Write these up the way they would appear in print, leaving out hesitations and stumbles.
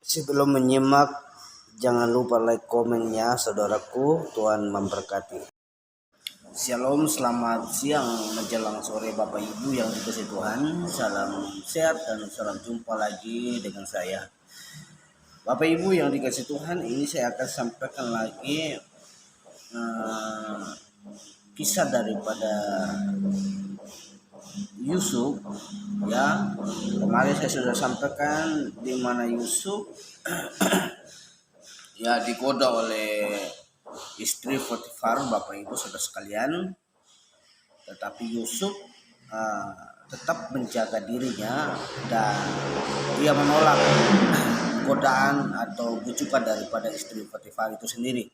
Sebelum menyimak, jangan lupa like komennya, saudaraku. Tuhan memberkati. Shalom, selamat siang menjelang sore Bapak Ibu yang dikasihi Tuhan. Salam sehat dan salam jumpa lagi dengan saya. Bapak Ibu yang dikasihi Tuhan, ini saya akan sampaikan lagi kisah daripada Yusuf. Ya, kemarin saya sudah sampaikan di mana Yusuf ya digoda oleh istri Potifar, Bapak Ibu saudara sekalian. Tetapi Yusuf tetap menjaga dirinya dan dia menolak godaan atau bujukan daripada istri Potifar itu sendiri.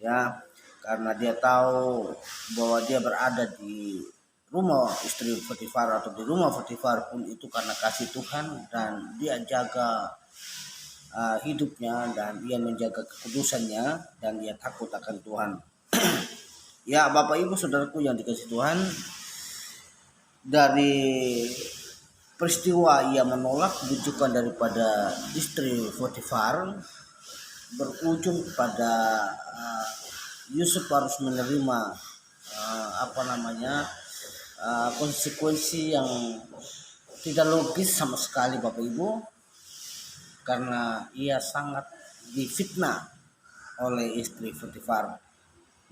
Ya, karena dia tahu bahwa dia berada di rumah istri Potifar atau di rumah Potifar pun itu karena kasih Tuhan, dan dia jaga hidupnya dan dia menjaga kekudusannya dan dia takut akan Tuhan. Ya, Bapak Ibu saudaraku yang dikasihi Tuhan, dari peristiwa ia menolak bujukan daripada istri Potifar berujung pada Yusuf harus menerima konsekuensi yang tidak logis sama sekali, Bapak Ibu, karena ia sangat difitnah oleh istri Potifar.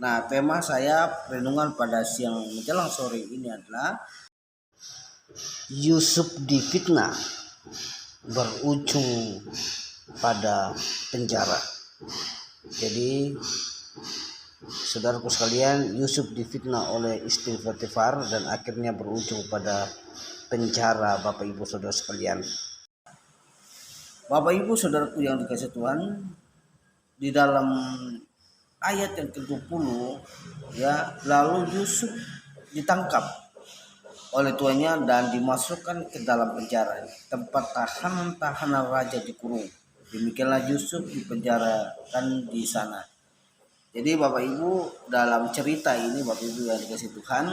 Nah, tema saya renungan pada siang menjelang sore ini adalah Yusuf difitnah berujung pada penjara. Jadi, saudaraku sekalian, Yusuf difitnah oleh istri Potifar dan akhirnya berujung pada penjara, Bapak Ibu saudara sekalian. Bapak Ibu saudaraku yang dikasihi Tuhan, di dalam ayat yang ke-20 ya, lalu Yusuf ditangkap oleh tuannya dan dimasukkan ke dalam penjara, tempat tahanan raja dikurung. Demikianlah Yusuf dipenjarakan di sana. Jadi Bapak Ibu, dalam cerita ini Bapak Ibu yang dikasihi Tuhan,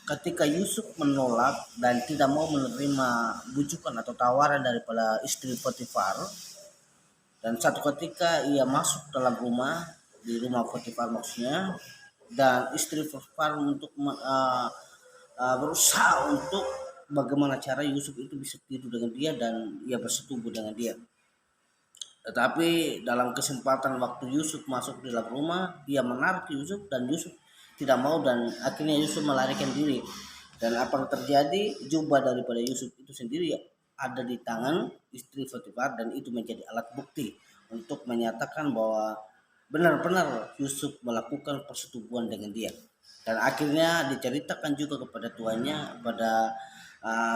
ketika Yusuf menolak dan tidak mau menerima bujukan atau tawaran daripada istri Potifar, dan satu ketika ia masuk dalam rumah, di rumah Potifar maksudnya, dan istri Potifar untuk berusaha untuk bagaimana cara Yusuf itu bisa tidur dengan dia dan ia bersetubuh dengan dia. Tetapi dalam kesempatan waktu Yusuf masuk di dalam rumah, ia menarik Yusuf dan Yusuf tidak mau, dan akhirnya Yusuf melarikan diri. Dan apa yang terjadi, jubah daripada Yusuf itu sendiri ada di tangan istri Potifar, dan itu menjadi alat bukti untuk menyatakan bahwa benar-benar Yusuf melakukan persetubuhan dengan dia. Dan akhirnya diceritakan juga kepada tuannya, pada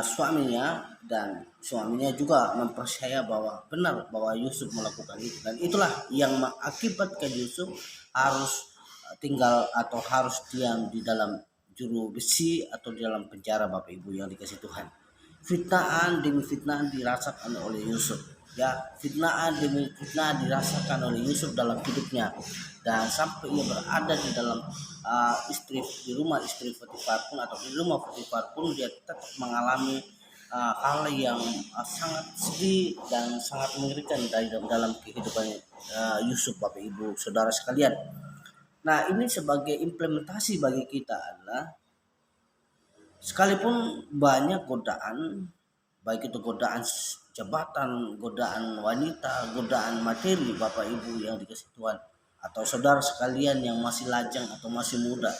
suaminya, dan suaminya juga mempercaya bahwa benar bahwa Yusuf melakukan itu, dan itulah yang mengakibatkan Yusuf harus tinggal atau harus diam di dalam juru besi atau di dalam penjara, Bapak Ibu yang dikasihi Tuhan. Fitnaan demi fitnaan dirasakan oleh Yusuf. Ya, fitnaan demi fitnaan dirasakan oleh Yusuf dalam hidupnya, dan sampai ia berada di dalam di rumah istri Potifar pun, atau di rumah Potifar pun, dia tetap mengalami hal yang sangat sedih dan sangat mengerikan dalam kehidupan Yusuf, Bapak Ibu saudara sekalian. Nah, ini sebagai implementasi bagi kita adalah, sekalipun banyak godaan, baik itu godaan jabatan, godaan wanita, godaan materi, Bapak Ibu yang dikasihi Tuhan, atau saudara sekalian yang masih lajang atau masih muda,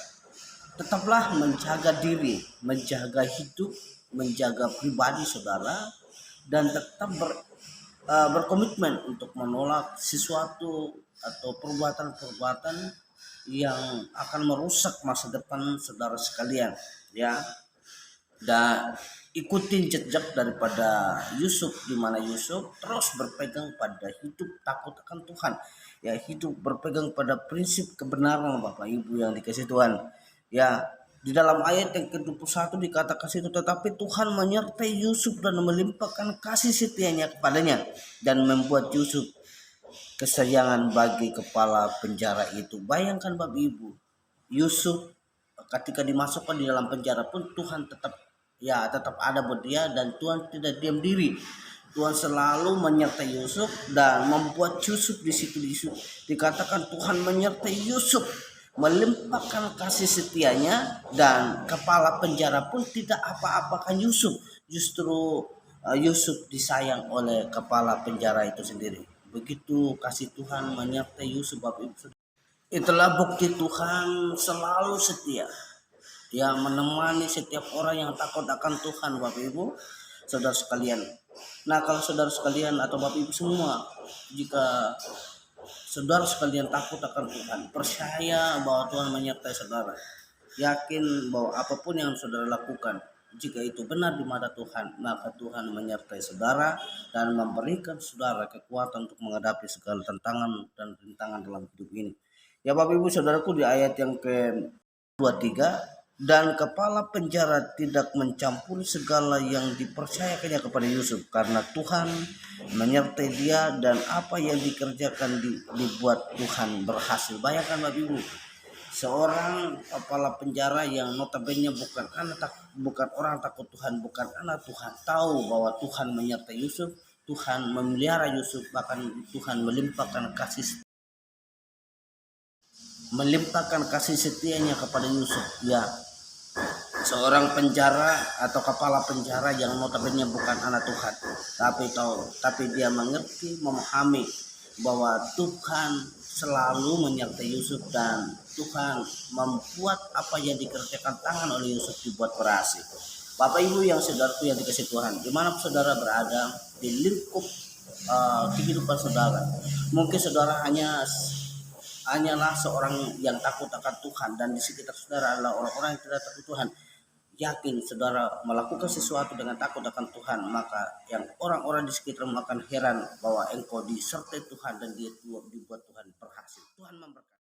tetaplah menjaga diri, menjaga hidup, menjaga pribadi saudara, dan tetap berkomitmen untuk menolak sesuatu atau perbuatan-perbuatan yang akan merusak masa depan saudara sekalian, ya. Dan ikutin jejak daripada Yusuf, di mana Yusuf terus berpegang pada hidup takut akan Tuhan, ya, hidup berpegang pada prinsip kebenaran, Bapak Ibu yang dikasihi Tuhan. Ya, di dalam ayat yang ke-21 dikatakan situ, tetapi Tuhan menyertai Yusuf dan melimpahkan kasih setianya kepadanya dan membuat Yusuf kesayangan bagi kepala penjara itu. Bayangkan Bapak Ibu, Yusuf ketika dimasukkan di dalam penjara pun Tuhan tetap ada buat dia, dan Tuhan tidak diam diri. Tuhan selalu menyertai Yusuf dan membuat Yusuf di situ dikatakan Tuhan menyertai Yusuf, melimpahkan kasih setianya, dan kepala penjara pun tidak apa-apakan Yusuf. Justru Yusuf disayang oleh kepala penjara itu sendiri. Begitu kasih Tuhan menyertai Yusuf, Bapak Ibu. Itulah bukti Tuhan selalu setia. Dia menemani setiap orang yang takut akan Tuhan, Bapak Ibu, saudara sekalian. Nah, kalau saudara sekalian atau Bapak Ibu semua, jika saudara sekalian takut akan Tuhan, percaya bahwa Tuhan menyertai saudara, yakin bahwa apapun yang saudara lakukan, jika itu benar di mata Tuhan, maka Tuhan menyertai saudara dan memberikan saudara kekuatan untuk menghadapi segala tantangan dan rintangan dalam hidup ini. Ya Bapak Ibu saudaraku, di ayat yang ke-23, dan kepala penjara tidak mencampuri segala yang dipercayakannya kepada Yusuf, karena Tuhan menyertai dia dan apa yang dikerjakan dibuat Tuhan berhasil. Bayangkan Bapak Ibu, seorang kepala penjara yang notabene bukan orang takut Tuhan, bukan anak Tuhan, tahu bahwa Tuhan menyertai Yusuf, Tuhan memelihara Yusuf, bahkan Tuhan melimpahkan kasih setianya kepada Yusuf. Ya, seorang penjara atau kepala penjara yang notabene bukan anak Tuhan, tapi dia mengerti, memahami bahwa Tuhan selalu menyertai Yusuf dan Tuhan membuat apa yang dikerjakan tangan oleh Yusuf dibuat berhasil. Bapak Ibu yang saudaraku yang dikasih Tuhan, dimana saudara berada di lingkup kehidupan saudara, mungkin saudara hanyalah seorang yang takut akan Tuhan, dan di sekitar saudara adalah orang-orang yang tidak takut Tuhan. Yakin saudara melakukan sesuatu dengan takut akan Tuhan, maka yang orang-orang di sekitar akan heran bahwa engkau disertai Tuhan dan dibuat Tuhan